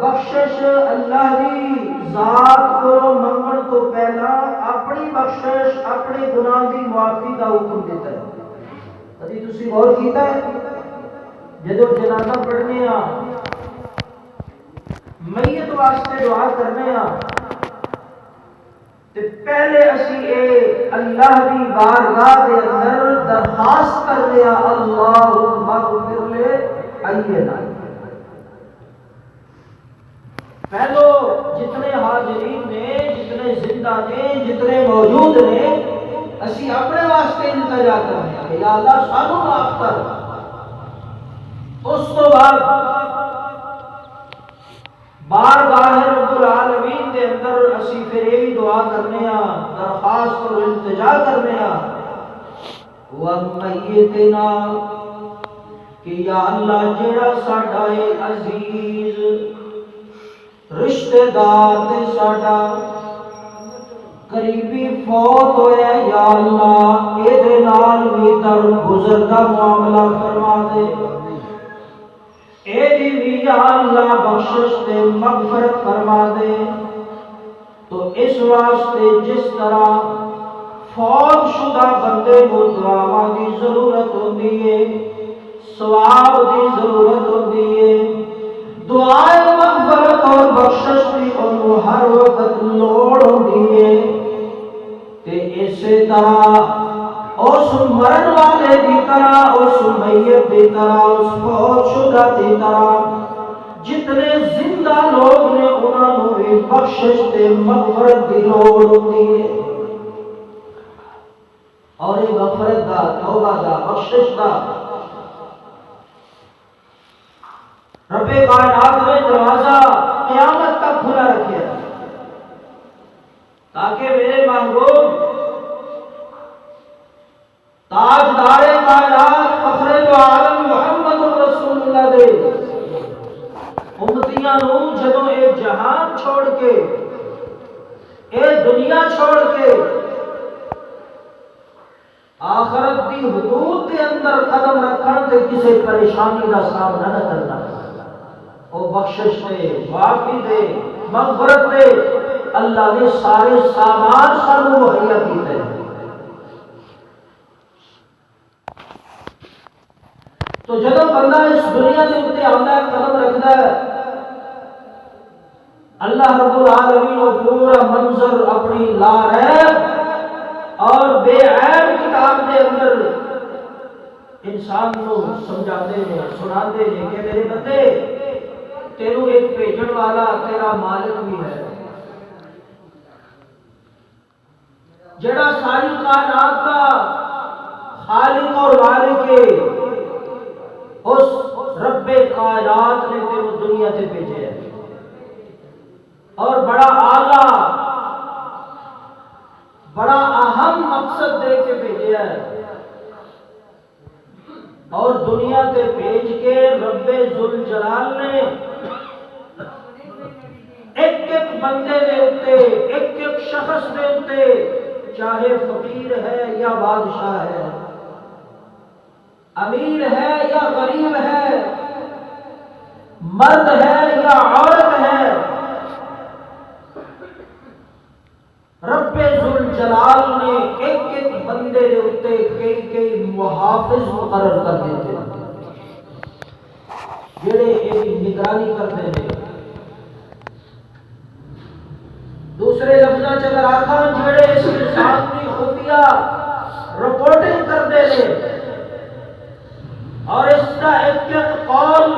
بخشش اللہ دی ذات کو منگن تو پہلا اپنی بخشش اپنے گناہ دی معافی دا حکم دیتا ہے. کبھی تسی غور کیتا ہے جدو جنازہ پڑھنے میت واسطے دعا کرنے تے پہلے اسی اے اللہ دی بارگاہ دے اندر درخواست کرنے اللہم اغفر لے اینا. پہلو جتنے حاضرین نے جتنے زندہ نے جتنے موجود نے اسی اپنے واسطے التجا کرنے کہ یا اللہ سانو معاف کر. اس تو بعد بارگاہ رب العالمین دے اندر اسی پھر یہ بھی دعا کرنے درخواست اور التجا کرنے وَمَيِّتِنَا کہ یا اللہ جڑا ساڈا اے عزیز رشتہ دار تے ساڈا قریبی فوت ہویا یا اللہ اے دے نال بھی در گزر دا معاملہ فرما دے. اے دی بھی یا اللہ بخشش تے مغفرت فرما دے. تو اس واسطے جس طرح فوت شدہ بندے کو دعاواں دی ضرورت ہوندی ہے ثواب دی ضرورت ہوندی ہے دعائے مغفرت اور بخشش کی انہوں ہر وقت لوڑ ہوندی ہے. تے اسی طرح اس مرن والے دی طرح اس میت دی طرح اس فوت شدہ دی طرح جتنے زندہ لوگ نے انہوں نے بھی بخشش تے مغفرت دی لوڑ ہوندی ہے. اور یہ مغفرت دا توبہ دا بخشش دا رب کائنات نے دروازہ قیامت تک کھلا رکھے تاکہ میرے محبوب تاجدار کائنات فخر دو عالم محمد رسول اللہ دے امتیاں نو جدوں اے جہان چھوڑ کے اے دنیا چھوڑ کے آخرت دی حدود کے اندر قدم رکھن تے کسی پریشانی کا سامنا نہ کرنا. او بخشش دے معافی دے مغفرت دے اللہ نے سارے سامان سانو مہیا کیتے ہیں. تو جب بندہ اس دنیا کے اوپر آتا ہے قدم رکھتا ہے اللہ رب العالمین وہ پورا منظر اپنی لا ریب اور بے عیب کتاب کے اندر انسان کو سمجھاتے ہیں سناتے ہیں کہ میرے بندے تیرو ایک بھیجن والا تیرا مالک بھی ہے جڑا ساری کائنات کا خالق اور مالک ہے. اس رب کائنات نے تیرو دنیا سے بھیجے ہے اور بڑا اعلیٰ بڑا اہم مقصد دے کے بھیجے ہے. اور دنیا تے بھیج کے رب ذوالجلال نے ایک ایک بندے دے اتے ایک ایک شخص دے اتے چاہے فقیر ہے یا بادشاہ ہے امیر ہے یا غریب ہے مرد ہے یا عورت ہے رب ذوالجلال نے ایک ایک بندے دے اتے کئی کئی محافظ مقرر کر دیتے جڑے ایک نگرانی کرتے ہیں. دوسرے لفظاں چ اگر آکھاں جڑے اس انسان کی خفیہ رپورٹنگ کرتے ہیں اور اس کا ایک ایک قول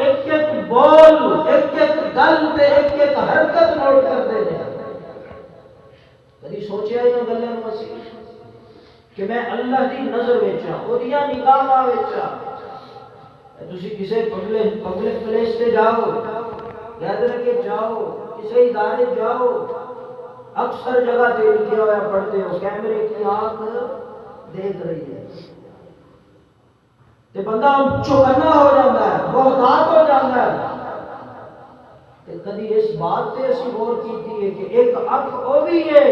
ایک ایک بول ایک ایک گل تے ایک ایک حرکت نوٹ کرتے ہیں. کبھی سوچیا ہے یہ گلاں مسیح کہ میں اللہ دی نظر وچاں اودیاں نگاہاں وچاں تسی کسے پبلک پلیس تے جاؤ گیدر کے جاؤ کسی ادارے جاؤ اکثر جگہ تے لکھا ہوا پڑھتے ہو کیمرے کی آنکھ دیکھ رہی ہے تے بندہ چوکنا ہو جاتا ہے بہتات ہو جاتا ہے. تے کبھی اس بات تے اسی غور کیتی ہے کہ ایک اکھ او بھی ہے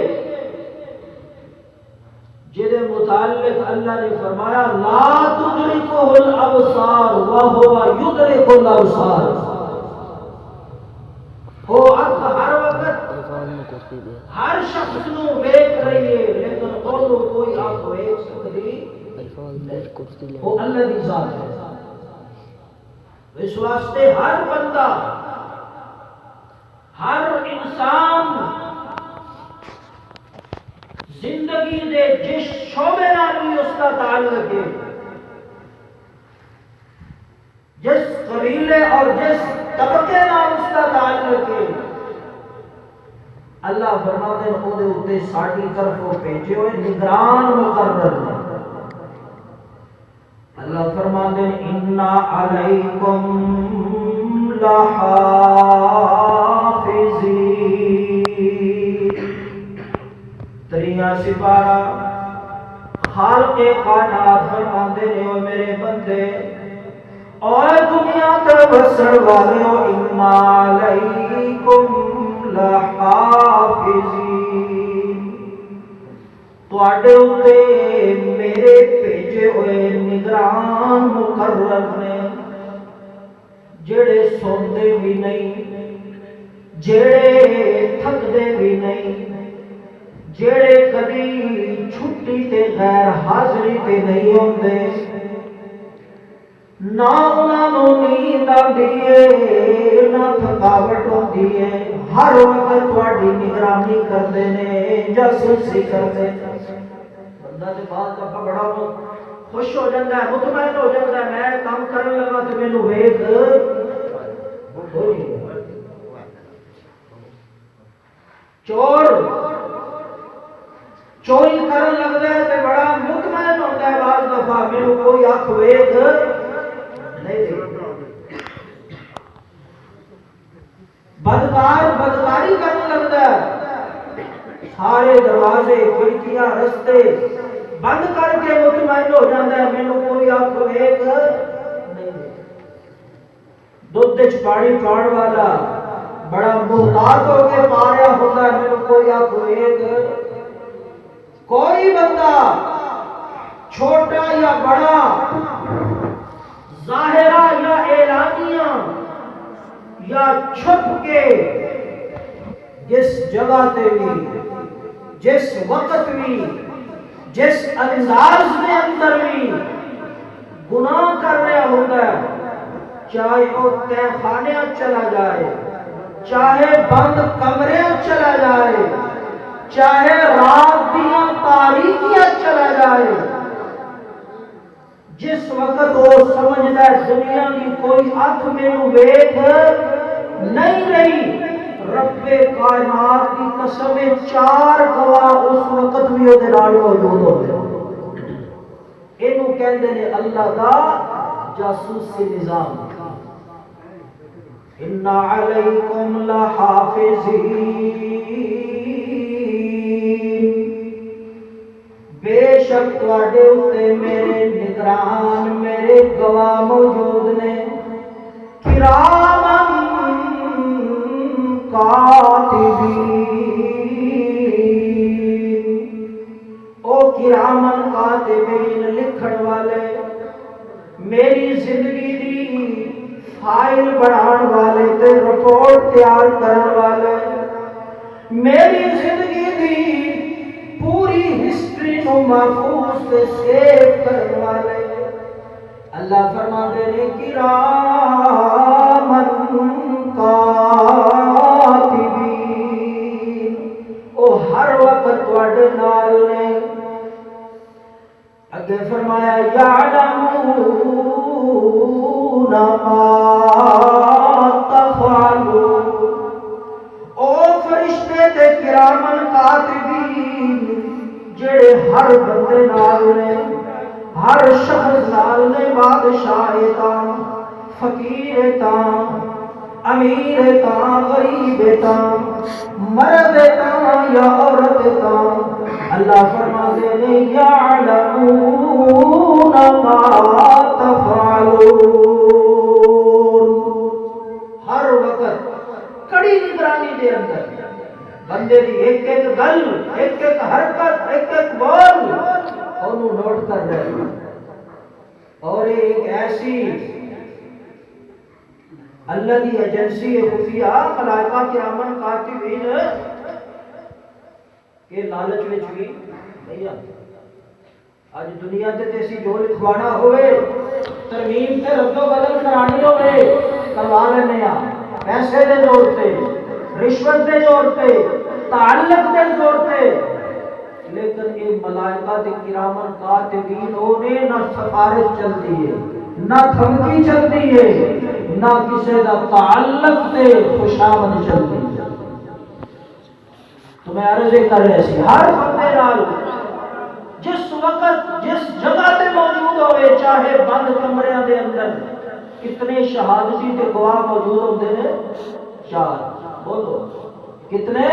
جدے متعلق اللہ نے فرمایا لا تدرکہ الابصار وہو یدرک الابصار. ہر شخص نو ویکھ رہی ہے لیکن اونوں کوئی آپ ویکھ سکدی وہ اللہ دی ذات ہے. اس واسطے ہر بندہ ہر انسان زندگی دے جس شعبے نال بھی اس کا تعلق ہے، جس قبیلے اور جس طبقے نال اس کا تعلق ہے، اللہ فرماتے ہیں وہ دے اوتے ساڈی طرفوں بھیجے ہوئے نگران مقرر ہیں. اللہ فرماتے ہیں انا علیکم لحافظین. تریاں سپارہ خالق کائنات فرماتے ہیں او میرے بندے اور دنیا تے بسر والے انا علیکم لحافظین. تواڈے اوتے میرے بھیجے ہوئے نگران مقرر نے جڑے سوندے بھی نہیں، جڑے تھکدے بھی نہیں، جڑے کبھی چھٹی تے غیر حاضری تے نہیں ہوندے، نہ انہاں نوں نیند آندی ہے نہ تھکاوٹ ہوندی ہے، ہر وقت تہاڈی نگرانی کردے نے، جاسوسی کردے نے. بندہ تے بعد کا بڑا خوش ہو جاتا ہے، مطمئن ہو جاتا ہے میں کام کرنے لگا تو مینوں ویکھ چور چوری کرن لگتا ہے تو بڑا مطمئن ہوتا ہے بعض دفعہ مینوں کوئی اکھ ویکھ نہیں. بدکار بدکاری کرنے لگتا ہے، سارے دروازے کھڑکیاں رستے بند کر کے مطمئن ہو جاتا ہے مینوں کوئی اکھ ویکھ نہیں. دودھ وچ پانی پاؤن والا بڑا محتاط ہو کے پا رہا ہوتا ہے مینوں کوئی اکھ ویکھ. کوئی بندہ چھوٹا یا بڑا، ظاہرہ یا اعلانیہ یا چھپ کے، جس جگہ تے بھی، جس وقت بھی، جس انداز میں اندر بھی گناہ کر رہا ہوتا ہے، چاہے وہ تہ خانے چلا جائے، چاہے بند کمرے چلا جائے، چاہے رات دیاں تاریکیاں چلا جائے، جس وقت وہ سمجھتا ہے دنیا کی کوئی اکھ مینوں ویکھ نہیں رہی، رب کائنات کی قسم چار گواہ اس وقت بھی وہ نال موجود ہوتے ہیں. اینوں کہندے نے اللہ دا جاسوسی نظام. انا علیکم لحافظین، بے شک تواڈے اوتے میرے نگران میرے گواہ موجود نے. کرامن کاتبین، او کرامن کاتبین لکھن والے، میری زندگی دی فائل بنان والے تے رپورٹ تیار کرن والے، میری زندگی دی پوری ہسٹری نو محفوظ تے سیو کرن والے. اللہ فرماتے ہیں کرامن کاتبین، او ہر وقت تواڈے نال نے. اگے فرمایا یعلمون ما تفعلون، او فرشتے تے کرامن کاتبین جڑے ہر بندے نال نے، ہر شخص نال نے، بادشاہ تاں، فقیر تاں، امیر تاں، غریب تاں، مرد تاں یا عورت تاں. اللہ فرماتے ہیں یعلمون ما تفعلون. ہر وقت کڑی نگرانی دے اندر بندے دی ایک ایک گل، ایک ایک حرکت، ایک ایک بول انہوں نوٹ کر رہے ہیں. اور ایک ایسی اللہ دی ایجنسی خفیہ ملائکہ کرام کاتبین یہ لالچ میں بھی نہیں آتی. اج دنیا تے اسی جو لکھوانا ہوئے ترمیم تے رد و بدل کرانی ہوئے کروا لینے آ پیسے دے زور تے رشوت دے زور تے تعلق دے زور تے. لیکن یہ ملائکہ تے کرامن کاتبین اونے نہ سفارش چلتی ہے نہ دھمکی چلتی ہے نہ کسی دا تعلق تے خوشامد چلتی ہے. تو میں عرض کر رہے سی ہر بندے نال جس وقت جس جگہ تے موجود ہوئے چاہے بند کمریاں دے اندر کتنے شہادتی تے گواہ موجود ہوندے ہیں؟ 4. بولو کتنے؟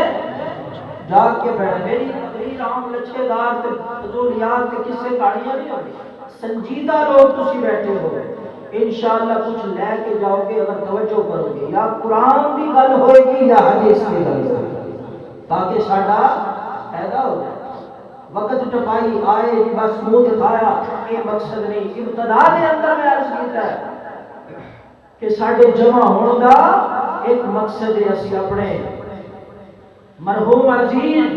جاگ کے بیٹھے. میری تقریر عام لچھے دار تے فضولیات تے کسے کہانیاں نہیں ہوندی. سنجیدہ لوگ تسی بیٹھے ہو انشاءاللہ کچھ لے کے جاؤ گے اگر توجہ کرو گے. یا قرآن کی گل ہوئے گی یا حدیث کی گل ہوئے گی تاکہ ساڈا فائدہ ہو جائے. وقت ٹپائی آئے جی بس منہ دکھایا یہ مقصد نہیں. ابتدا کے اندر میں عرض کیتا ہے کہ ساڈے جمع ہونے کا ایک مقصد ہے اسی اپنے مرحوم عزیز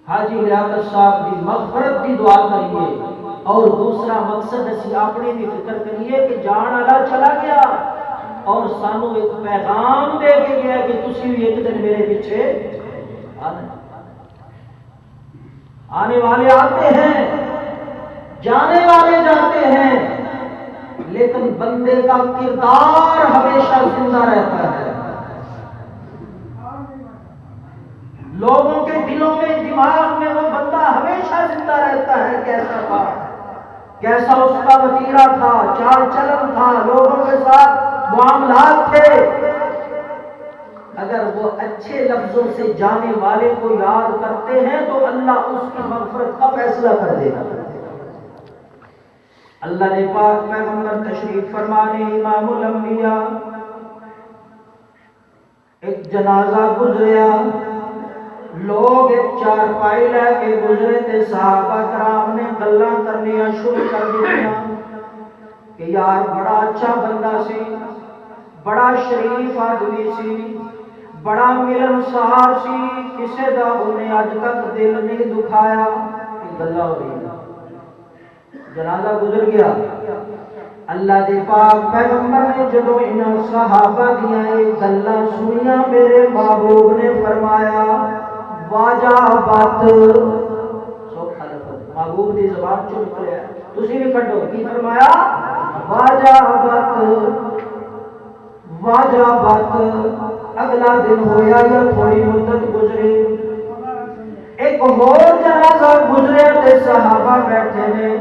حاجی لیاقت صاحب کی مغفرت کی دعا کریے اور دوسرا مقصد اسی اپنی بھی فکر کریے کہ جان والا چلا گیا اور سانو ایک پیغام دے کے گیا کہ تسی بھی ایک دن میرے پیچھے آنے والے آتے ہیں جانے والے جاتے ہیں لیکن بندے کا کردار ہمیشہ زندہ رہتا ہے. لوگوں کے دلوں میں دماغ میں وہ بندہ ہمیشہ زندہ رہتا ہے. کیسا تھا کیسا اس کا وتیرہ تھا چال چلن تھا لوگوں کے ساتھ معاملات تھے. اگر وہ اچھے لفظوں سے جانے والے کو یاد کرتے ہیں تو اللہ اس کی مغفرت کا فیصلہ کر دے گا. اللہ نے پاک پیغمبر تشریف فرمانے امام الانبیاء ایک جنازہ گزریا. لوگ ایک چارپائی لے کے گزرے تھے. صحابہ کرام نے گلاں کرنیاں شروع کر دیا کہ یار بڑا اچھا بندہ سی بڑا شریف آدمی سی بڑا ملنسار سی کسے دا انہیں اج تک دل نہیں دکھایا. گلا ہو رہی جنازہ گزر گیا. اللہ دے پاک پیغمبر نے جدو انہاں صحابہ دیاں یہ گلاں سنیاں میرے محبوب نے فرمایا واجبات. محبوب دی زبان چ نکلیا تسی بھی کڈو کی فرمایا واجبات واجبات. اگلا دن ہویا یا تھوڑی مدت گزری ایک اور جنازہ گزرے تے صحابہ بیٹھے نے.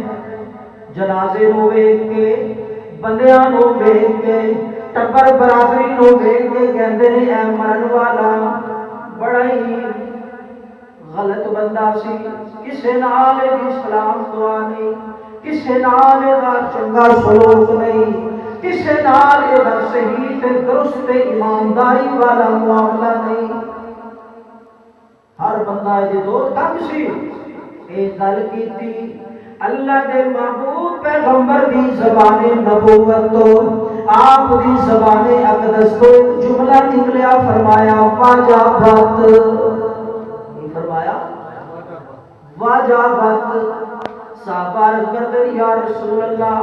جنازے نو ویکھ کے بندیاں نو ویکھ کے ٹبر برابری نو ویکھ کے کہندے نے اے مرن والا بڑا ہی غلط بندہ سی. کسے نال دی سلام دعا نہیں کسے نال دا چنگا سلوک نہیں کسے نال دا صحیح تے درست ایمانداری والا معاملہ نہیں. ہر بندہ دے دو تنگ سی. اے گل کیتی اللہ دے محبوب پیغمبر دی زبان نبوت تو آپ دی زبان اقدس تو جملہ نکلیا فرمایا واجبات. فرمایا واجبات. صحابہ کردے یا رسول اللہ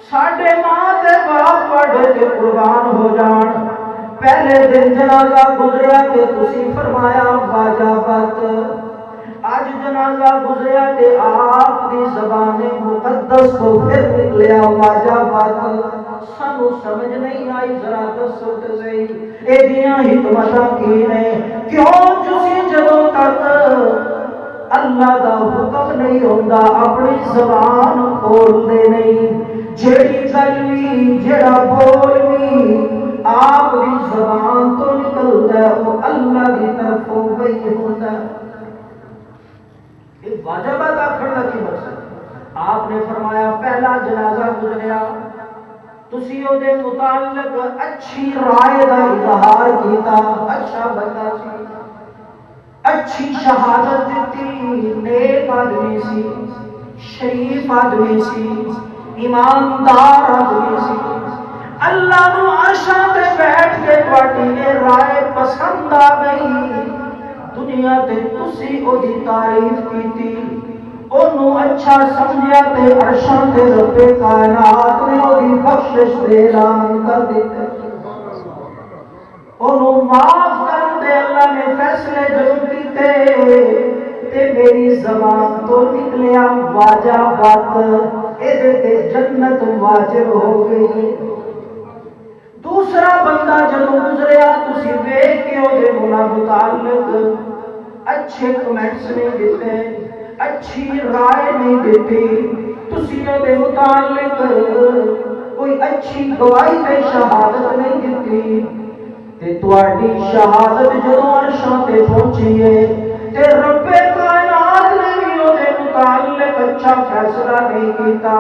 ساڈے ماں تے باپ پڑھے تے قربان ہو جان پہلے دن جنازہ گزریا تے تسی فرمایا واجبات. آج جنازہ گزریا تے آپ دی زبان مقدس تو پھر نکلیا واجبات. سانو سمجھ نہیں آئی ذرا دسو تے صحیح اے دیاں حکمتاں کی نے کیوں تسی جدوں تک اللہ دا حکم نہیں ہوندا اپنی زبان کھولدے نہیں. جیڑی گل وی جیڑا بول وی آپ دی زبان تو نکلدا ہے وہ اللہ دی طرفوں وہی ہوندا ہے. یہ واجبات آخر کا کی مقصد؟ آپ نے فرمایا پہلا جنازہ گزریا تسی او دے متعلق اچھی رائے دا اظہار کیتا. اچھا بندہ سی اچھی شہادت دیتی نیک آدمی سی شریف آدمی سی ایماندار آدمی سی. اللہ نو عرشاں تے بیٹھ کے تواڈی یہ رائے پسند آ گئی دنیا تے تسی او دی تعریف کیتی، انہوں اچھا سمجھیا تے عرشاں تے رب کائنات نے او دی بخشش دے اعلان کر دیتے، انہوں معاف کر دے اللہ نے فیصلے جب کیتے تے میری زبان تو نکلیا واجبات، اے تے جنت واجب ہو گئی۔ دوسرا بندہ جدوں گزریا تسی ویکھ کے او دے متعلق اچھے کمنٹس نہیں دیتے، اچھی رائے نہیں دیتی، تسی او دے متعلق کوئی اچھی گواہی تے شہادت نہیں دیتی، تے تواڈی شہادت جدوں عرشاں تے پہنچی ہے تے رب کائنات نے بھی او دے متعلق اچھا فیصلہ نہیں کیتا،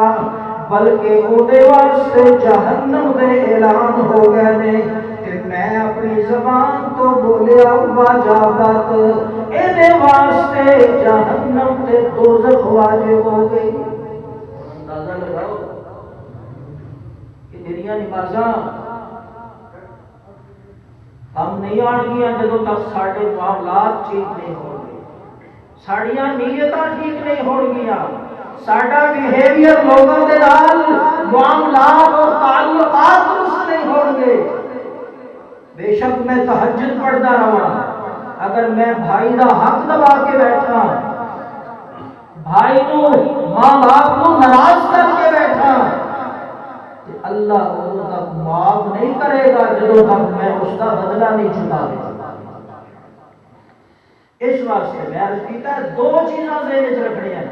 بلکہ او دے واسطے جہنم دے اعلان ہو گئے نے، تے میں اپنی زبان تو بولیا واجبات، اے دے واسطے جہنم تے دوزخ واجب ہو گئی۔ اندازہ لگاؤ کہ تیریاں نمازاں ہم نہیں آن گیا جدوں تک ساڈے معاملات ٹھیک نہیں ہو گئے، ساڈیاں نیتاں ٹھیک نہیں ہو گیا، ساڈا بیہیویئر لوگوں کے نال معاملات اور تعلقات درست نہیں ہو گے۔ بے شک میں تہجد پڑھتا رہا، اگر میں بھائی دا حق دبا کے بیٹھا، بھائی نو ماں باپ نو ناراض کر کے بیٹھا، اللہ ادو تک معاف نہیں کرے گا جدوں تک میں اس کا بدلہ نہیں چکا دے۔ اس واسطے میں عرض کیتا دو چیزاں ذہن وچ رکھنیاں،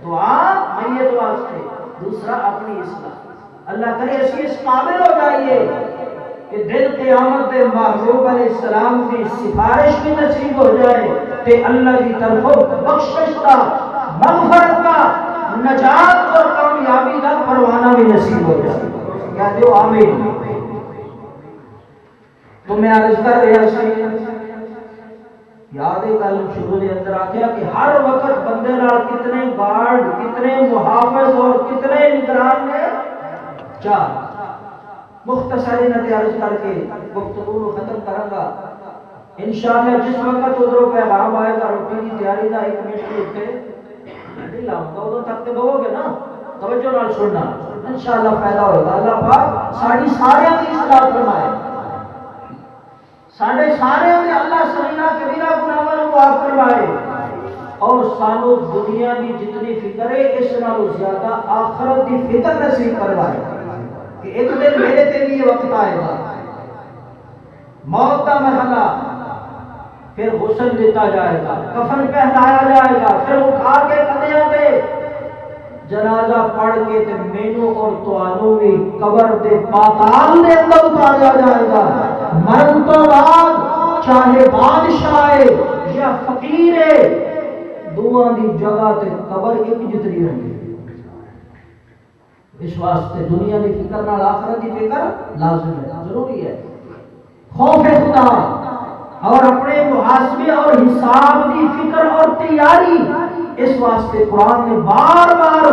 دعا میت واسطے، دوسرا اپنی اصلاح۔ اللہ کرے اسی اس قابل ہو جائیے کہ دل قیامت دے محبوب علیہ السلام کی سفارش بھی نصیب ہو جائے تے اللہ کی طرف بخشش کا، مغفرت کا، نجات اور کامیابی کا پروانہ بھی نصیب ہو جائے۔ کہتے ہو آمین۔ تو میں عرض کر رہا سی، یاد ہے گل شروع دے اندر آخیا کہ ہر وقت بندے نال کتنے گارڈ، کتنے محافظ اور کتنے نگران نے؟ چار۔ مختصر عرض کر کے گفتگو کو ختم کروں گا انشاءاللہ۔ جس وقت ادھروں پیغام آئے گا روٹی کی تیاری کا 1 منٹ کے اوپر لاؤں گا، ادھر تک تو بہو گے نا، توجہ نال سننا، انشاءاللہ فائدہ ہوگا۔ اللہ پاک ساری سارے کی اصلاح فرمائے، ساڑھے سارے میں اللہ صغیرہ کبیرہ گناہوں کو معاف فرمائے، اور سانو دنیا کی جتنی فکر ہے اس نالوں زیادہ آخرت کی فکر نصیب فرمائے کہ ایک دن میرے تے بھی یہ وقت آئے گا، موت کا مرحلہ، پھر غسل دیتا جائے گا، کفن پہنایا جائے گا، پھر اٹھا کے کندھیاں پہ جنازہ پڑھ کے تے مینوں اور توانوں بھی قبر دے پاتال دے اندر اتاریا جائے گا۔ مرن تو بعد چاہے بادشاہ ہے یا فقیر ہے، دعا دی جگہ تے قبر ایک جتنی ہوگی۔ اس واسطے دنیا دی فکر نال آخرت دی فکر لازم ہے، ضروری ہے۔ خوف خدا اور اپنے محاسبے اور حساب کی فکر اور تیاری، اس واسطے قرآن نے بار بار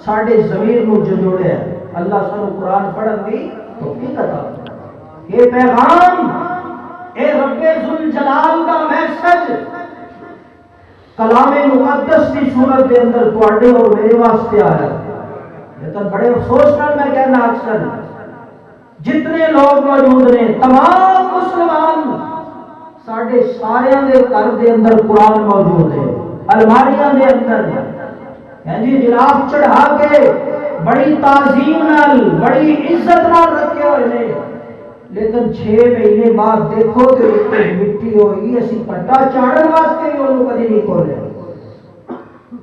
ساڈے ضمیر نو جوڑیا ہے۔ اللہ سانو قرآن پڑھن دی توفیق عطا فرمائے۔ یہ پیغام اے رب ذوالجلال کا میسج کلام مقدس کی صورت کے اندر تواڈے اور میرے واسطے آیا ہے۔ لیکن بڑے افسوس نال میں کہنا اکثر جتنے لوگ موجود نے تمام مسلمان ساڈے سارے دے گھر دے اندر قرآن موجود ہے، الماریاں دے اندر جی غلاف چڑھا کے بڑی تعظیم نال بڑی عزت نال رکھے ہوئے نے، لیکن 6 مہینے بعد دیکھو کہ مٹی ہوئی، اسی پٹا چاڑن واسطے بھی انہوں کدی نہیں کھولے۔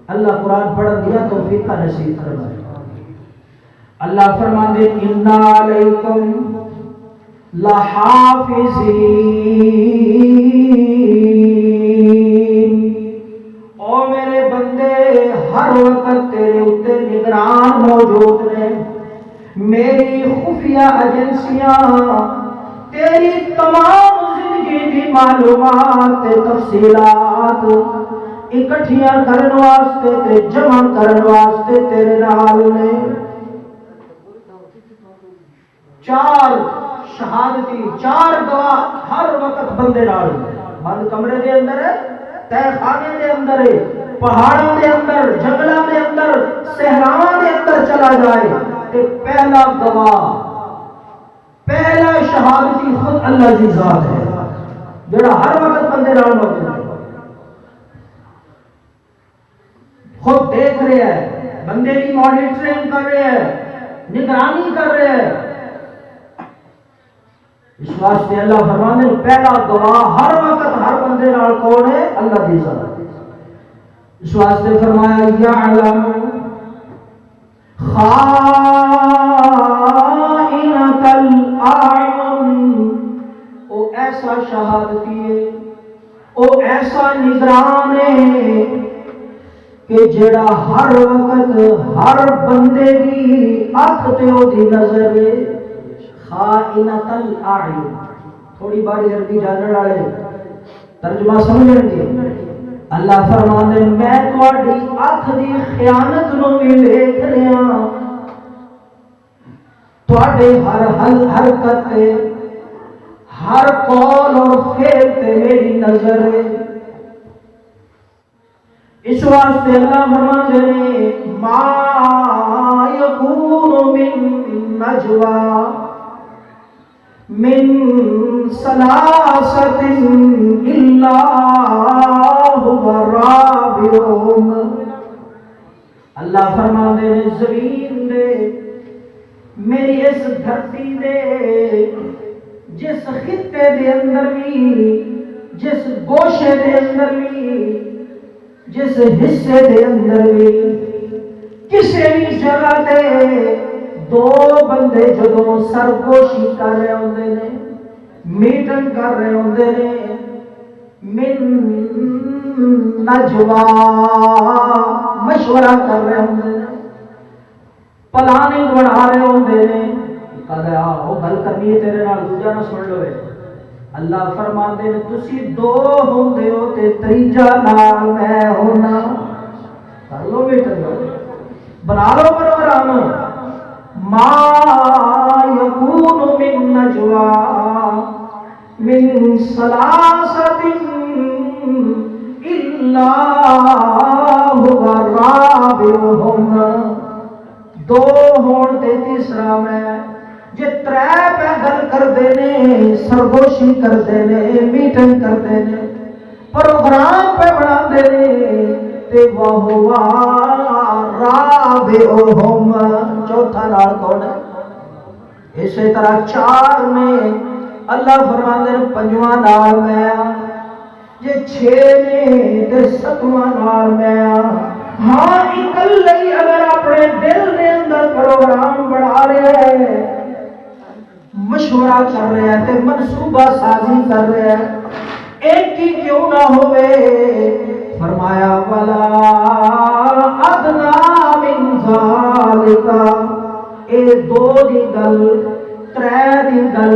اللہ قرآن پڑھن دیا توفیق کا نصیب فرمائے۔ اللہ فرماندے اِنَّا عَلَيْكُمْ لَحَافِظِينَ، او میرے بندے ہر وقت تیرے اوتے نگران موجود نے، میری خفیہ ایجنسیاں تیری تمام زندگی کی معلومات تفصیلات اکٹھیاں کرن واسطے تے جمع کرن واسطے تیرے نال نے۔ 4 شہادتی 4 گواہ ہر وقت بندے نال، بند کمرے دے اندر ہے، تہ خانے دے اندر ہے، پہاڑوں دے اندر، جنگلاں دے اندر، صحراواں دے اندر چلا جائے تے پہلا گواہ، پہلا شہادتی خود اللہ کی ذات ہے جڑا ہر وقت بندے نال موجود ہے، خود دیکھ رہے ہیں، بندے کی مانیٹرنگ کر رہے ہیں، نگرانی کر رہے ہیں۔ اس واسطے اللہ فرمانے پہلا گواہ ہر وقت ہر بندے نال کون ہے؟ اللہ کی ذات۔ اس واسطے فرمایا یعلم خائنۃ الاعین، او ایسا شہادتی ہے، او ایسا نگران ہے کہ جڑا ہر وقت ہر بندے کی اکھ تے او دی نظر ہے۔ خائنۃ الاعین، تھوڑی باری عربی جاننے والے ترجمہ سمجھیں گے۔ اللہ فرمانے میں تہاڈی اکھ دی خیانت نو بھی دیکھ رہا، تہاڈے ہر حرکت تے، ہر قول اور فعل تے میری نظر ہے۔ اس واسطے اللہ فرماتے ہیں ما یکون من نجوا من ثلاثۃ الا هو رابعهم، اللہ فرماتے ہیں زمین دے، میری اس دھرتی دے جس خطے دے اندر بھی، جس گوشے دے اندر بھی، جس حصے دے اندر بھی، کسی بھی جگہ تے دو بندے جدوں سرگوشی کر رہے ہوندے نے، میٹنگ کر رہے ہوندے نے، من نجوا مشورہ کر رہے ہوندے نے، پلاننگ بنا رہے ہوندے نے، کہا وہ گل کرنی ہے تیرے نال، دوجا نہ سن لو۔ اللہ فرماندے نے تسی دو ہوندے ہو تے تیجا نال میں ہونا، کر لو میٹنگ، بنا لو پروگرام۔ ما یکون من نجوا من ثلاثۃ الا هو رابعهم، دو ہون تے تیسرا میں، جے ترے پہ گل کردے نے، سرگوشی کردے نے، میٹنگ کردے نے، پروگرام پہ بناندے نے تے وَهُوَ رابعهم، چوتھا نال کون ہے؟ اسی طرح چار میں اللہ فرماندے نے پنجواں نال میں، یہ چھ نے تے ستواں نال میں۔ ہاں اکلے ہی اگر اپنے دل دے اندر پروگرام بنا رہے ہیں، مشورہ کر رہے ہیں تے منصوبہ سازی کر رہے ہیں، ایک ہی کیوں نہ ہوئے، فرمایا ولا ادنا من ذالک، اے دو دی گل، ترے دی گل،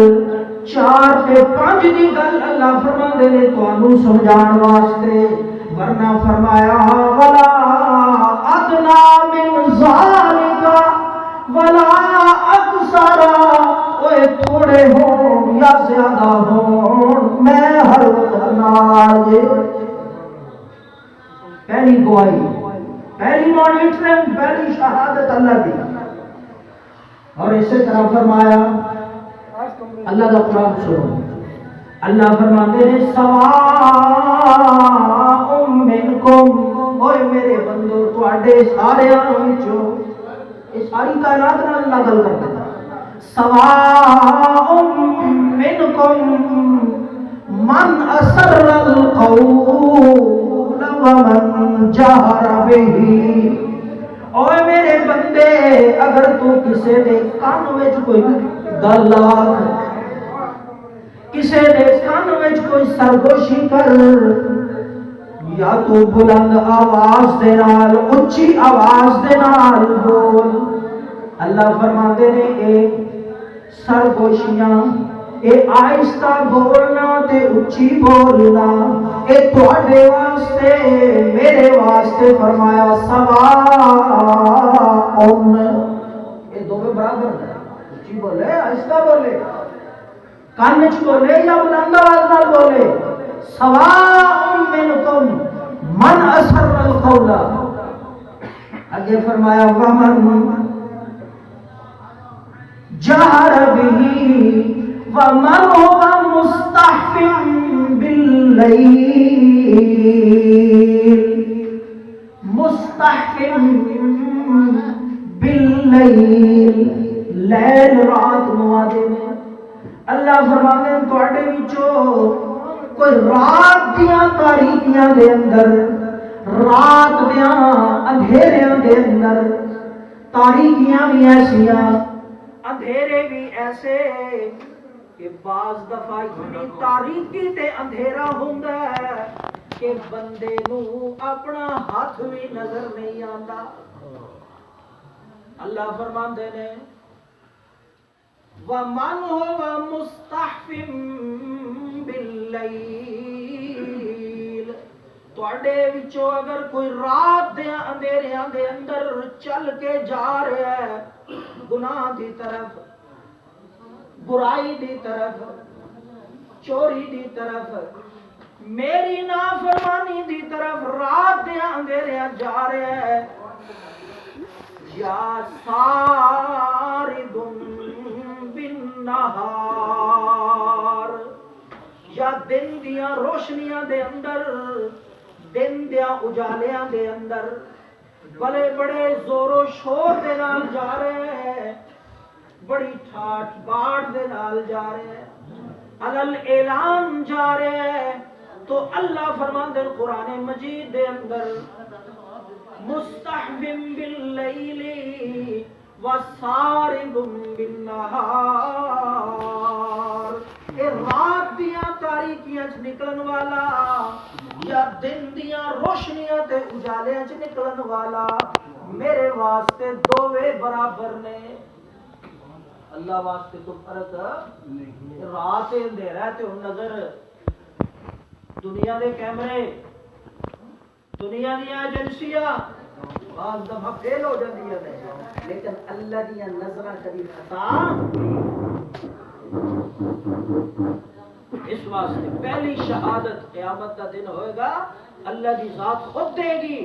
چار تے پانچ دی گل اللہ فرماندے نے تانوں سمجھان واسطے، ورنہ فرمایا ولا ادنا من ذالک ولا اکثر، اوے تھوڑے ہون یا زیادہ ہون میں ہر وقت نال۔ پہلی گواہی، پہلی مانیٹرنگ، پہلی شہادت اللہ دی۔ اور اسی طرح فرمایا اللہ کا قرآن سنو، اللہ فرماتے ہیں سواء منکم، اوے میرے بندو تواڈے سارے وچوں، یہ ساری کائنات نال اللہ گل کرتا ہے، سواء منکم من اسر القول ومن جہر به، اوے میرے بندے اگر تو کسے دے کان وچ کوئی گل آکھ، کسے دے کان وچ کوئی سرگوشی کر، یا تو بلند آواز دے نال، اچھی آواز دے نال بول۔ اللہ فرماتے نے اے سرگوشیاں، اے آہستہ بولنا تے اچھی بولنا، اے تواڈے واسطے میرے واسطے فرمایا سواء، اے دونوں برابر ہیں، اچھی بولے آہستہ بولے، کان وچ بولے یا بلند آواز نال بولے، سواء منکم من اسر القول، آگے فرمایا ومن جہر به ومن هو مستخف باللیل، مستخف باللیل، لیل رات نوادے میں اللہ فرماتے ہیں تواڈے وچوں کوئی رات دیاں تاریکیاں دے اندر، رات دیاں اندھیریاں دے اندر، تاریکیاں بھی ایسیاں اندھیرے بھی ایسے کہ بعض دفعہ اتنی تاریکی تے اندھیرا ہوندا ہے کہ بندے نو اپنا ہاتھ بھی نظر نہیں آندا۔ اللہ فرماندے نے وَمَنْ هُوَ مُسْتَخْفٍ بِاللَّيْلِ، تواڈے وچوں اگر کوئی رات دے اندھیریاں دے اندر چل کے جا رہا ہے گناہ دی طرف، برائی دی طرف، چوری دی طرف، میری نافرمانی دی طرف رات دے اندھیریاں جا رہا ہے، یا سارد بالنہار، یا دن دیاں روشنیاں دے اندر، دن دیاں اجالیاں دے اندر بڑے بڑے زور و شور دے نال جا رہے ہیں، بڑی ٹھاٹ باٹ دے نال جا رہے ہیں، علل اعلان جا رہے ہیں، تو اللہ فرماندے قرآن مجید دے اندر مستحفم باللیل وسارب بالنہار، اے رات دیاں تاریکیاں چ نکلن والا یا دن دیاں روشنیاں تے اجالیاں چ نکلن والا میرے واسطے دووے برابر نے۔ اللہ واسطے تو فرق رات اندھیرا تے ہن نظر دنیا دے کیمرے، دنیا دیا ایجنسیاں بعض دفعہ فیل ہو جاتی ہیں، لیکن اللہ دیا نظر کبھی خطا۔ اس واسطے پہلی شہادت قیامت کا دن ہوئے گا، اللہ دی ذات خود دے گی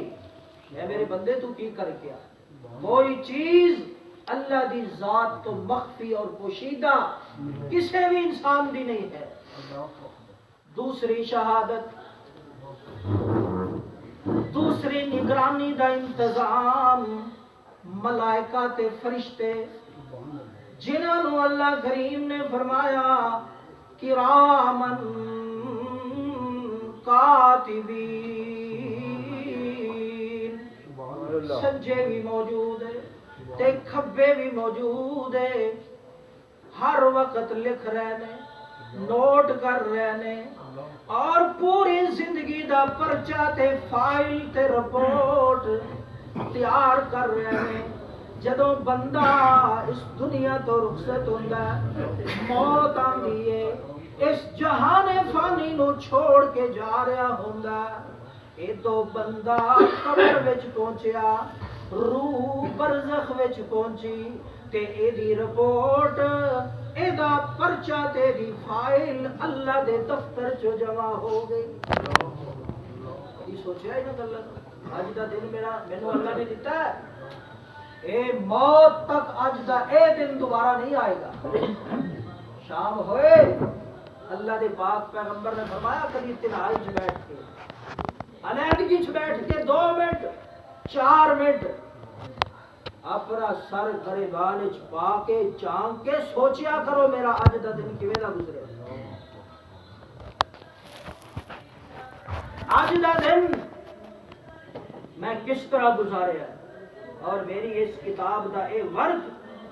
اے میرے بندے تو کی کر کیا، کوئی چیز اللہ دی ذات تو مخفی اور پوشیدہ کسی بھی انسان دی نہیں ہے۔ دوسری شہادت، دوسری نگرانی دا انتظام، ملائکہ تے فرشتے جنہاں نو اللہ کریم نے فرمایا کرامن کاتبین، سجے بھی موجود ہے تے کھبے بھی موجود ہے، ہر وقت لکھ رہے نے، نوٹ کر رہے نے، اور پوری زندگی دا پرچہ تے فائل تے رپورٹ تیار کر رہے ہیں۔ جدوں بندہ اس دنیا تو رخصت ہوندا ہے، موت آندی ہے، اس جہان فانی نو چھوڑ کے جا رہا ہوندا ہے، اے تو بندہ قبر وچ پہنچیا، روح برزخ وچ پہنچی تے اے دی رپورٹ، اے دا پرچہ تے دی فائل اللہ دے دفتر چ جمع ہو گئی۔ یہ سوچیا ہی نہ گلا، اج دا دن مینوں اللہ نے دیتا ہے، اے موت تک اج دا اے دن دوبارہ نہیں آئے گا۔ شام ہوئے اللہ دے پاک پیغمبر نے فرمایا کبھی تنہائی چ بیٹھ کے، علیحدگی چ بیٹھ کے 2 منٹ 4 منٹ اپنا سر گریبان چ پا کے جان کے سوچیا کرو میرا اج دا دن کیویں دا گزرے، اج دا دن میں کس طرح گزاریا، اور میری اس کتاب دا اے ورق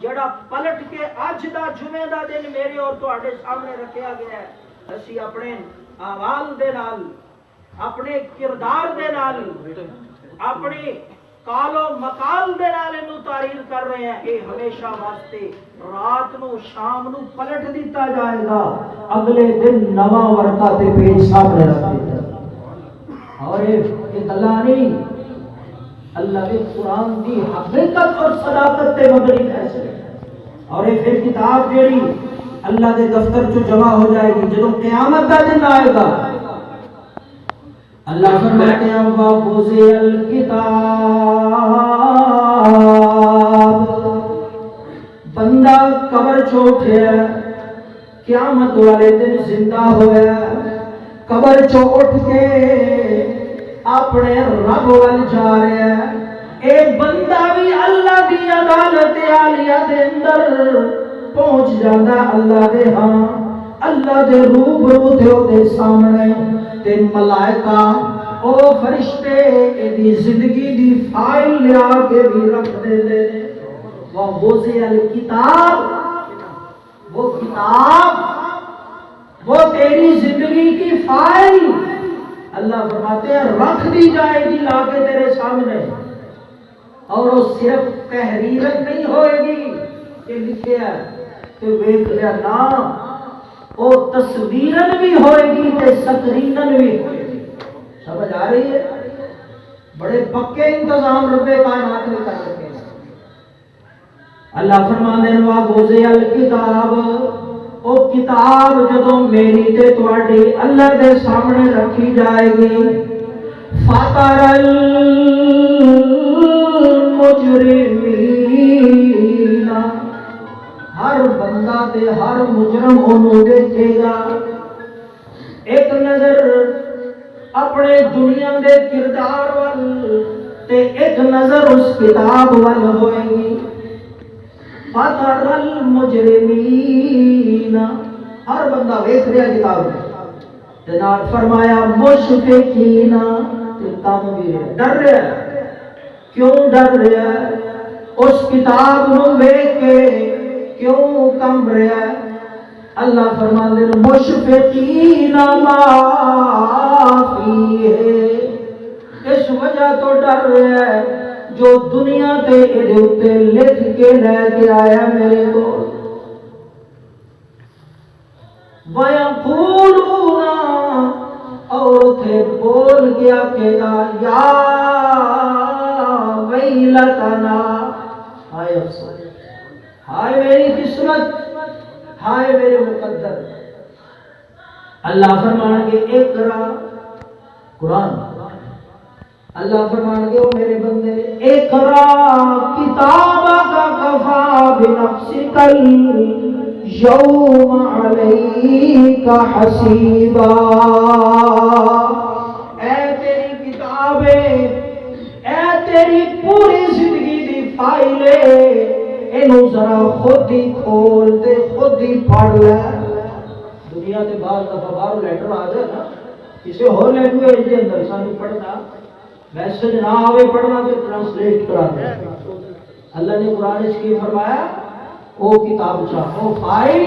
جڑا پلٹ کے اج دا جمعے دا دن میرے اور تواڈے سامنے رکھیا گیا ہے، اسی اپنے اعمال دے نال، اپنے کردار دے نال، اپنی کال و مقال دے نال انو تعریف کر رہے ہیں۔ اے ہمیشہ واسطے رات نو شام نو پلٹ دیتا جائے گا، اگلے دن نواں ورقہ تے پیج سامنے رکھ دیتا، اور یہ گلاں نہیں، اللہ کے قرآن دی حقیقت اور صداقت تے مبنی فیصلے، اور یہ پھر کتاب جیڑی اللہ دے دفتر چ جمع ہو جائے گی۔ جدوں قیامت دا دن آئے گا اللہ فرماتے ہیں وَوُضِعَ الْكِتَابُ، بندہ قبر چ اٹھیا، قیامت والے دن زندہ ہویا، قبر چ اٹھ کے اپنے رب ول جا رہا ہے۔ اے بندہ بھی اللہ دی عدالت عالیہ دے اندر پہنچ جاتا اللہ دے ہاں، اللہ دے روبرو تے او دے سامنے تے ملائکہ او فرشتے دی زندگی دی فائل لیا کے بھی رکھ دے دے۔ وہ وضع الکتاب، وہ کتاب، وہ تیری زندگی کی فائل اللہ فرماتے ہیں رکھ دی جائے گی لا کے تیرے سامنے، اور وہ صرف تحریرت نہیں ہوئے گی کہ لکھے ہے تو ویکھ لیا، نا وہ تصویرن بھی ہوئے گی تے سکرینن بھی ہوئے گی۔ سمجھ آ رہی ہے؟ بڑے پکے انتظام رب کائنات نے کر رکھے ہیں۔ اللہ فرماندے ہیں وَوُضِعَ الْکِتَابُ، او کتاب جدوں میری تے تواڈی اللہ دے سامنے رکھی جائے گی، فَتَرَ الْمُجْرِمِينَ، ہر بندہ تے ہر مجرم انہوں دیکھے گا۔ ایک نظر اپنے دنیا دے کردار وال تے ایک نظر اس کتاب وال ہوئے گی۔ فَتَرَ الْمُجْرِمِينَ، ہر بندہ ویکھ رہا کتاب میں، جناب فرمایا مشفقین، کم بھی رہا، ڈر رہا ہے۔ کیوں ڈر رہا ہے؟ اس کتاب نو ویکھ کے کیوں کم رہا ہے؟ اللہ فرماتے ہیں مشفقین ما فیہ، اس وجہ تو ڈر رہا ہے جو دنیا تے ادھے لکھ کے لے کے آیا میرے کو۔ وَيَقُولُونَ، اور تھے بول گیا کہ یا ویلتنا، ہائے افسوس، ہائے میری قسمت، ہائے میرے مقدر۔ اللہ فرمان کے اقرا، قرآن اللہ فرمان کے او میرے بندے اقرا کتابک کفا بنفسک اليوم علیک حسیبا، اے تیری کتابیں، اے تیری پوری زندگی دی فائلیں، اینو ذرا خود ہی کھول دے، خود ہی پڑھ لے۔ دنیا کے بعض دفعہ باہر لیٹر آ جائے نا کسی اور لینگویج کے اندر، سانو پڑھنا میسج نہ آوے پڑھنا تو ٹرانسلیٹ کرا دے۔ اللہ نے قرآن اس کی فرمایا وہ کتاب چاہو فائل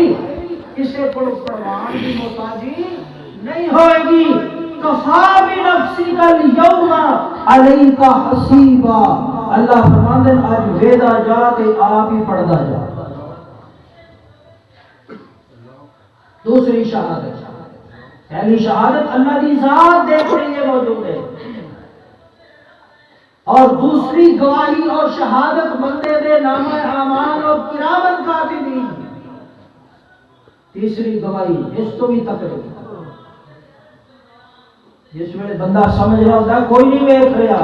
اسے پڑھوان کی محتاجی نہیں ہوئے گی۔ کفا بنفسک اليوم علیک حسیبا، اللہ فرماندے آج ویدا جا تے آپ ہی پڑھدا جا۔ دوسری شہادت، پہلی شہادت اللہ کی ذات دیکھ رہی ہے موجود ہے، اور دوسری گواہی اور شہادت بندے دے نامہ اعمال اور کرامن کاتبین، تیسری گواہی اس تو بھی تقریر، جس میں بندہ سمجھ رہا ہوتا ہے کوئی نہیں دیکھ رہا،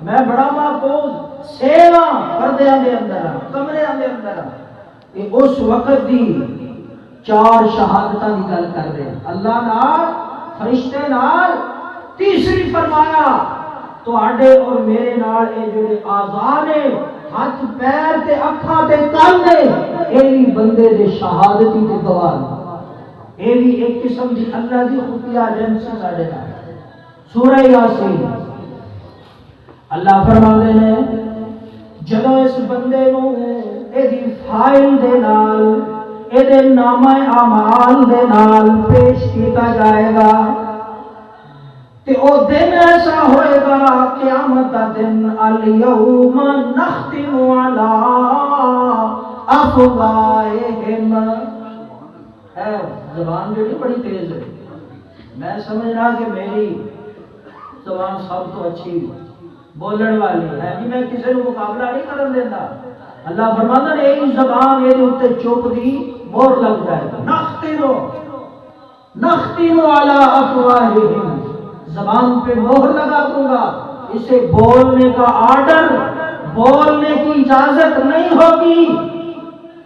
میں بڑا محفوظ سیوا پردے دے اندر کمرے دے اندر، یہ اس وقت دی چار شہادتاں دی گل کر رہے ہیں، اللہ نال، فرشتے نال، تیسری فرمایا تواڈے اور میرے نال اے جڑے اعضاء نے، ہاتھ پیر تے اکھاں تے کان نے، اے بھی بندے دے شہادتی تے گواہ، اے بھی ایک قسم دی اللہ دی خفیہ ایجنسی ساڈے نال۔ سورہ یاسین اللہ فرماندے نے جدوں اس بندے نو اے دی فائل دے نال، اے دے نامہ اعمال دے نال پیش کیتا جائے گا تے او دن ایسا ہوئے گا قیامت دا دن، الیوم نختم علی افواہہم، اے زبان جو بڑی تیز ہے، میں سمجھ رہا کہ میری زبان سب تو اچھی بولن والی ہے جی، میں کسی کو مقابلہ نہیں کرن دیتا۔ اللہ فرماتا ہے ایک زبان یہ اوتے چوپ دی مور لگ جائے گا، نختم علی افواہہم، زبان پہ مہر لگا دوں گا، اسے بولنے کا آرڈر، بولنے کی اجازت نہیں ہوگی۔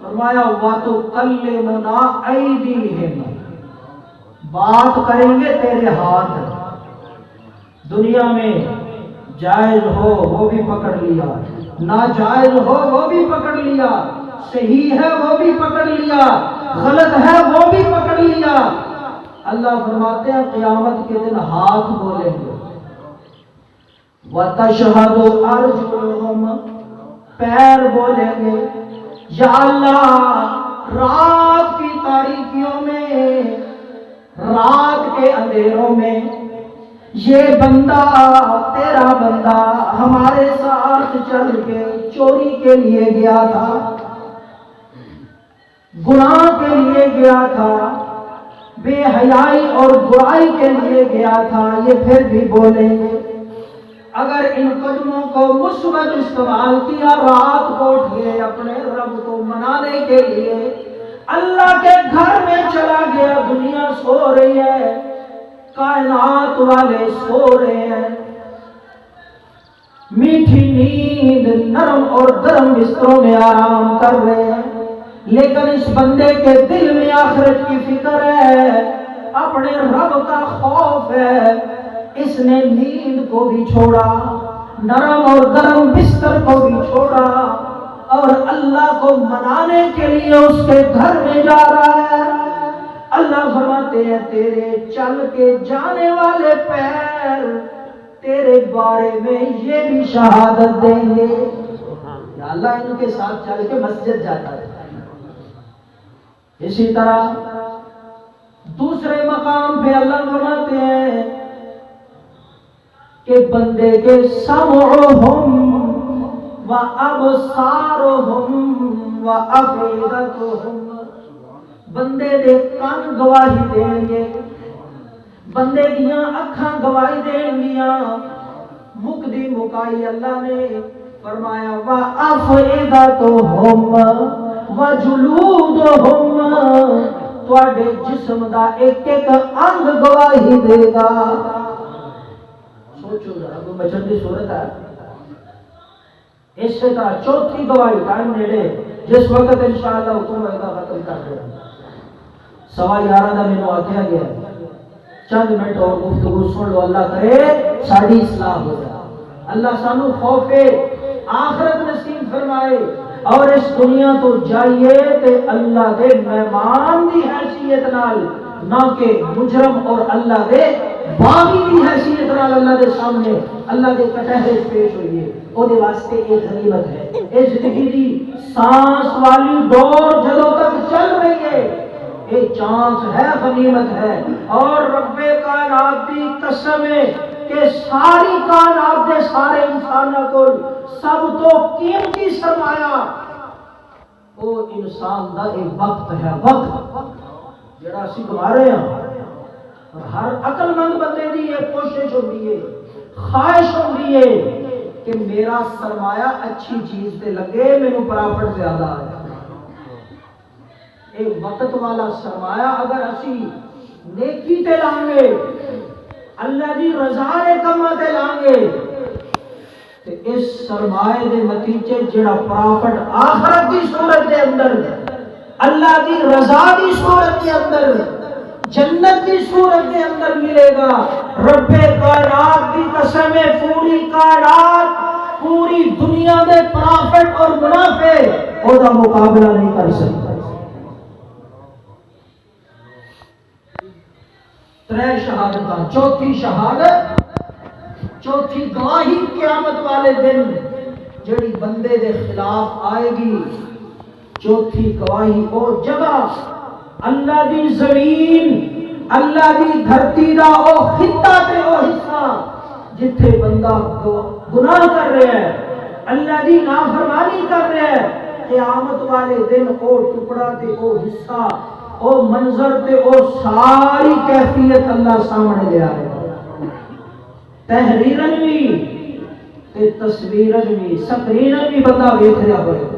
فرمایا وَتُكَلِّمُنَا أَيْدِيهِمْ، بات کریں گے تیرے ہاتھ۔ دنیا میں جائز ہو وہ بھی پکڑ لیا، ناجائز ہو وہ بھی پکڑ لیا، صحیح ہے وہ بھی پکڑ لیا، غلط ہے وہ بھی پکڑ لیا۔ اللہ فرماتے ہیں قیامت کے دن ہاتھ بولیں گے، وَتَشْهَدُ أَرْجُلُهُمْ، پیر بولیں گے۔ یا اللہ رات کی تاریکیوں میں، رات کے اندھیروں میں یہ بندہ تیرا بندہ ہمارے ساتھ چل کے چوری کے لیے گیا تھا، گناہ کے لیے گیا تھا، بے حیائی اور برائی کے لیے گیا تھا، یہ پھر بھی بولیں گے۔ اگر ان قدموں کو مثبت استعمال کیا، رات کو اٹھ گئے اپنے رب کو منانے کے لیے، اللہ کے گھر میں چلا گیا، دنیا سو رہی ہے، کائنات والے سو رہے ہیں، میٹھی نیند نرم اور گرم بستروں میں آرام کر رہے ہیں، لیکن اس بندے کے دل میں آخرت کی فکر ہے، اپنے رب کا خوف ہے۔ اس نے نیند کو بھی چھوڑا، نرم اور گرم بستر کو بھی چھوڑا، اور اللہ کو منانے کے لیے اس کے گھر میں جا رہا ہے۔ اللہ فرماتے ہیں تیرے چل کے جانے والے پیر تیرے بارے میں یہ بھی شہادت دیں گے۔ یا اللہ ان کے ساتھ چل کے مسجد جاتا ہے۔ اسی طرح دوسرے مقام پہ اللہ فرماتے ہیں کہ بندے کے سمعہم و ابصارہم و افئدتہم، بندے دے کان گواہی دیں گے، بندے دیاں اکھاں گواہی دیں گیاں۔ مکدی مکائی اللہ نے فرمایا وَأَفْئِدَتُهُمْ وَجُلُودُهُمْ، تواڈے جسم دا ایک ایک انگ گواہی دے گا۔ سوچو ذرا، کوئی بچن کی صورت ہے؟ اسی طرح چوتھی گواہی ٹائم نیڑے، جس وقت انشاءاللہ حکم ہوئے گا ختم کر دے۔ 11:15 کا مینوں آکھیا گیا چند منٹ اور گفتگو سن لو، اللہ کرے ساری اصلاح ہو جائے، اللہ سانو خوف آخرت نصیب فرمائے، اور اس دنیا تو جائیے تے اللہ دے مہمان دی حیثیت نال، نہ کہ مجرم اور اللہ دے باغی دی حیثیت نال اللہ دے سامنے اللہ دے کٹہرے پیش ہوئیے۔ او دے واسطے ایک غنیمت ہے، اے زندگی دی سانس والی ڈور جدوں تک چل رہی ہے، ایک چانس ہے، غنیمت ہے۔ اور رب کائنات دی قسم ہے کہ ساری کائنات دے سارے انسانوں کو سب تو قیمتی سرمایہ وہ انسان دا ایک وقت ہے، وقت جڑا اسی گوا رہے ہیں۔ اور ہر عقل مند بندے دی یہ کوشش ہوتی ہے، خواہش ہوتی ہے کہ میرا سرمایہ اچھی چیز تے لگے، میرے پرافٹ زیادہ ہے۔ ایک وقت والا سرمایہ اگر اسی نیکی تے لانگے، اللہ دی رضا دے کماں تے لانگے، تے اس سرمایہ دے نتیجے جڑا پرافٹ آخرت دی صورت دے اندر، اللہ دی رضا دی صورت دے اندر، جنت دی صورت دے اندر ملے گا، رب کائنات دی قسم ہے پوری کائنات، پوری دنیا دے پرافٹ اور منافع او دا مقابلہ نہیں کر سکتا۔ ترے شہادت، چوتھی شہادت، چوتھی گواہی قیامت والے دن جڑی بندے دے خلاف آئے گی، چوتھی گواہی او جگہ اللہ دی زمین، اللہ دی دھرتی دا او خطہ تے او حصہ جتھے بندہ گناہ کر رہا ہے، اللہ دی نافرمانی کر رہا ہے، قیامت والے دن او ٹکڑا تے او حصہ، او منظر تے او ساری کیفیت اللہ سامنے لے آئے گا، تحریرن بھی تے تصویرن بھی، سکرینن بھی بندہ ویکھ رہا ہوئے۔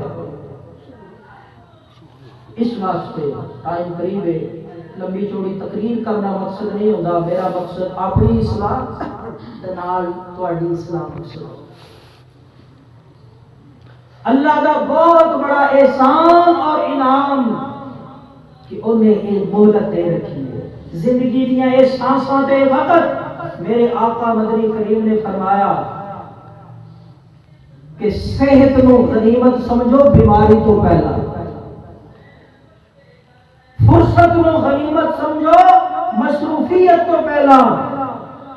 اس واسطے ٹائم قریب ہے، لمبی چوڑی تقریر کرنا مقصد نہیں ہوتا، میرا مقصد اپنی اصلاح تے نال تہاڈی اصلاح مقصد ہے۔ اللہ کا بہت بڑا احسان اور انعام کہ انہیں ایک مہلت دے رکھی ہے زندگی دیا یہ سانساں دے وقت۔ میرے آقا مدنی کریم نے فرمایا کہ صحت نو غنیمت سمجھو بیماری تو پہلا، فرصت نو غنیمت سمجھو مصروفیت تو پہلا۔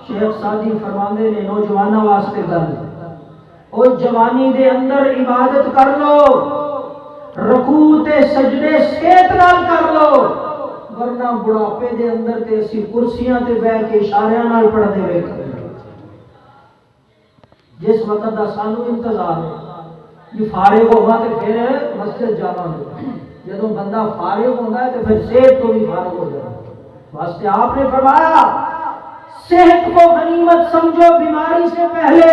شیخ سعدی فرماندے نے نوجوانوں واسطے گل، او جوانی دے اندر عبادت کر لو، رکوع تے سجدے صحت نال کر لو، ورنہ بڑھاپے دے اندر تے اسی کرسیاں تے بیٹھ کے اشاریاں نال پڑھدے ویکھ جس وقت دا سانو انتظار ہے یہ فارغ ہوگا تے پھر مسجد جاواں گے، جدوں بندہ فارغ ہوندا ہے تے پھر صحت تو بھی فارغ ہو جائے۔ واسطے آپ نے فرمایا صحت کو غنیمت سمجھو بیماری سے پہلے،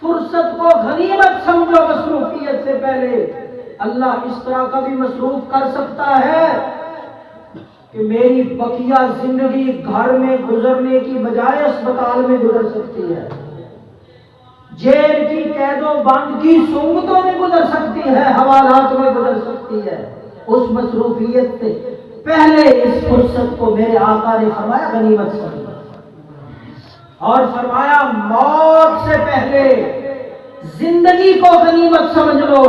فرصت کو غنیمت سمجھو مصروفیت سے پہلے۔ اللہ اس طرح کا بھی مصروف کر سکتا ہے کہ میری بقیہ زندگی گھر میں گزرنے کی بجائے اسپتال میں گزر سکتی ہے، جیل کی قید و بند کی سنگتوں میں گزر سکتی ہے، حوالات میں گزر سکتی ہے۔ اس مصروفیت سے پہلے اس فرصت کو میرے آقا نے فرمایا غنیمت سمجھو، اور فرمایا موت سے پہلے زندگی کو غنیمت سمجھ لو،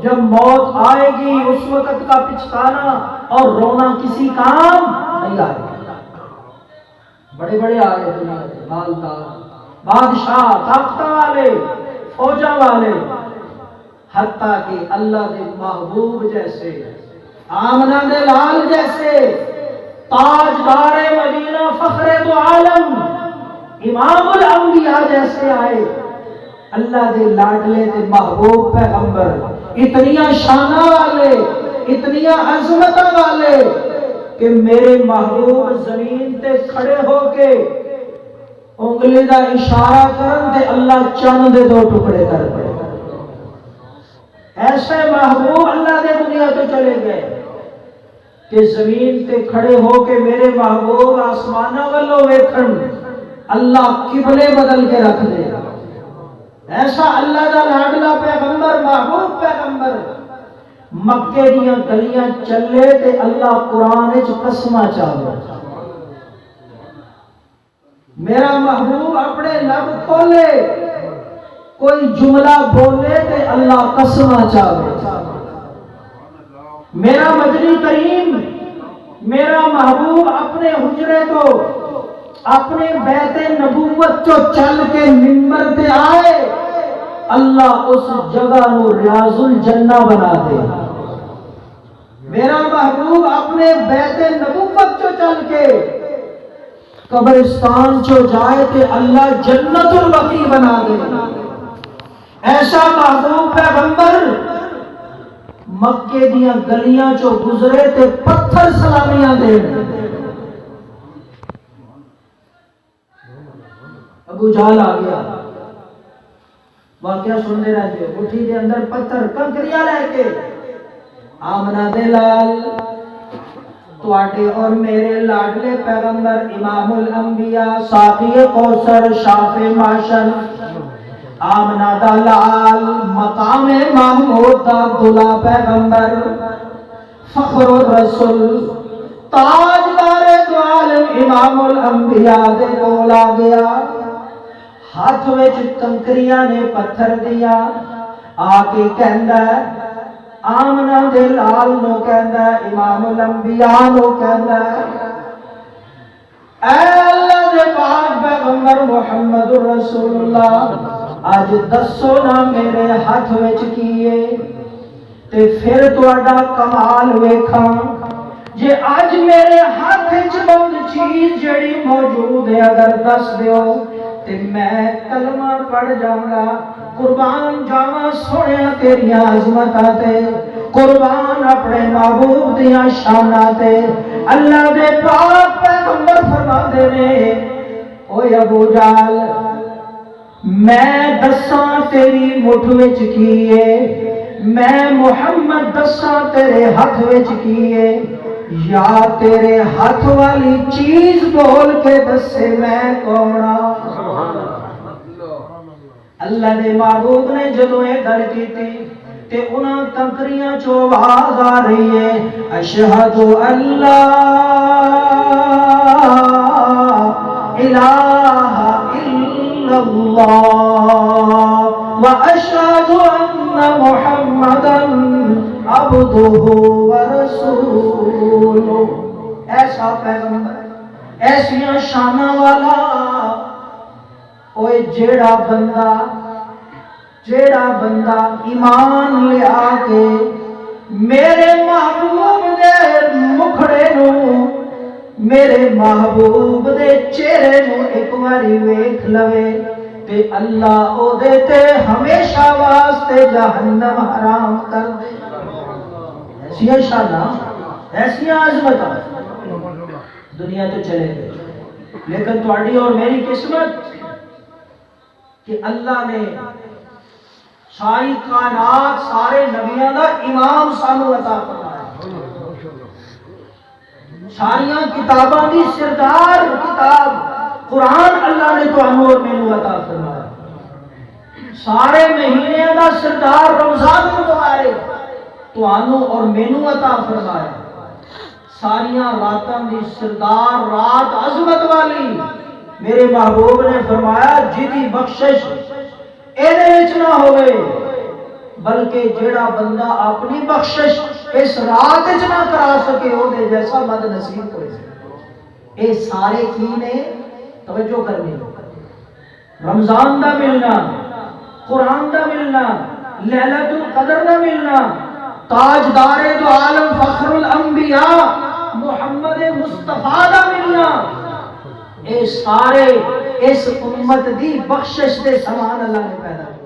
جب موت آئے گی اس وقت کا پچھتانا اور رونا کسی کام نہیں آئے گا۔ بڑے بڑے آ گئے دنیا کے مالدار، بادشاہ، طاقت والے، فوجاں والے، حتیٰ کہ اللہ کے محبوب جیسے، آمنہ دے لال جیسے، تاجدار مدینہ، فخر دو عالم، امام الانبیاء جیسے آئے، اللہ دے لاڈلے تے محبوب پیغمبر، اتنیاں شانہ والے، اتنیاں عظمت والے کہ میرے محبوب زمین تے کھڑے ہو کے انگلی دا اشارہ کرن تے اللہ چند دے دو ٹکڑے کر پڑے۔ ایسے محبوب اللہ دے دنیا تو چلے گئے کہ زمین تے کھڑے ہو کے میرے محبوب آسمانہ والوں ویکھن اللہ قبلے بدل کے رکھ دے۔ ایسا اللہ دا لاڈلا پیغمبر، محبوب پیغمبر مکے دیاں گلیاں چلے تے اللہ قرآن وچ قسماں چاہے، میرا محبوب اپنے لب کھولے کوئی جملہ بولے تے اللہ قسماں چاہے، میرا مجنی کریم، میرا محبوب اپنے حجرے تو اپنے بیت نبوت جو چل کے منبر پہ آئے، اللہ اس جگہ نو ریاض الجنہ بنا دے۔ میرا محبوب اپنے بیت نبوت جو چل کے قبرستان جو جائے کہ اللہ جنت البقیع بنا دے۔ ایسا محبوب پیغمبر مکے دیاں گلیاں جو گزرے تے پتھر سلامیاں دے۔ ابو جہل آ گیا، واقعہ سننے رہتے، مٹھی دے اندر پتھر کنکریاں لے کے، آمنہ دے لال تواڈے اور میرے لاڈلے پیغمبر امام الانبیاء، ساقی کوثر، شافع معشر، آمنہ دا لال مقام محمود دا عبداللہ پیغمبر، فخر الرسول، تاجدار دو عالم امام الانبیاء دے کول آ گیا، ہاتھ وچ کنکریاں نے پتھر دیا، آ کے کہندا ہے آمنہ دے لال نو، کہندا ہے امام الانبیاء نو، کہندا ہے اے اللہ دے پاک پیغمبر محمد رسول اللہ، اج دسو نا میرے ہاتھ وچ کیے تے پھر تہاڈا کمال ویکھاں، جے اج میرے ہاتھ وچ بند چیز جڑی موجود ہے اگر دس دیو تے میں کلمہ پڑھ جاؤں گا، قربان جاواں سونیا تیریاں عظمتاں تے، قربان اپنے محبوب دیاں شاناں تے۔ اللہ دے پاک پیغمبر فرماندے نے اوے ابو جہل میں دساں تیری مٹھ وچ کیے، میں محمد دساں تیرے ہاتھ وچ کیے، یا تیرے ہاتھ والی چیز بول کے دسے میں کونا۔ اللہ دے محبوب نے جدوں یہ گل کیتی تے انہاں کنکریاں چو آواز آ رہی ہے، اشہد ان لا الہ الا اللہ واشہد ان محمدا عبدہ ورسولہ۔ ایسا پیغمبر، ایسیاں شاناں والا، اوے جیڑا بندہ ایمان لیا کے میرے محبوب دے مکھڑے نو، میرے محبوب دے چہرے نو ایک باری ویکھ لوے تے اللہ او دے تے ہمیشہ واسطے جہنم حرام کر دے۔ ایسیاں شاناں، ایسیاں عظمتاں دنیا تو چلے گئے، لیکن تہاڈی اور میری قسمت کہ اللہ نے ساری کائنات سارے نبیاں دا امام سانو عطا فرمایا، ساریاں کتاباں دی سردار کتاب قرآن اللہ نے تانوں اور مینوں عطا فرمایا، سارے مہینے دا سردار رمضان المبارک تانوں اور مینوں عطا فرمایا، ساریاں راتاں دی سردار رات عظمت والی میرے محبوب نے فرمایا جدی بخشش ایدے وچ نہ ہوئے، بلکہ جیڑا بندہ اپنی بخشش اس رات وچ نہ کرا سکے او دے جیسا بد نصیب کوئی نہیں۔ اے سارے کی نے توجہ کرنی، رمضان دا ملنا، قرآن دا ملنا، لیلۃ القدر دا ملنا، تاجدار دو عالم فخر الانبیاء محمد مصطفیٰ دا ملنا، اے سارے اس امت دی بخشش دے سامان اللہ نے پیدا کیا۔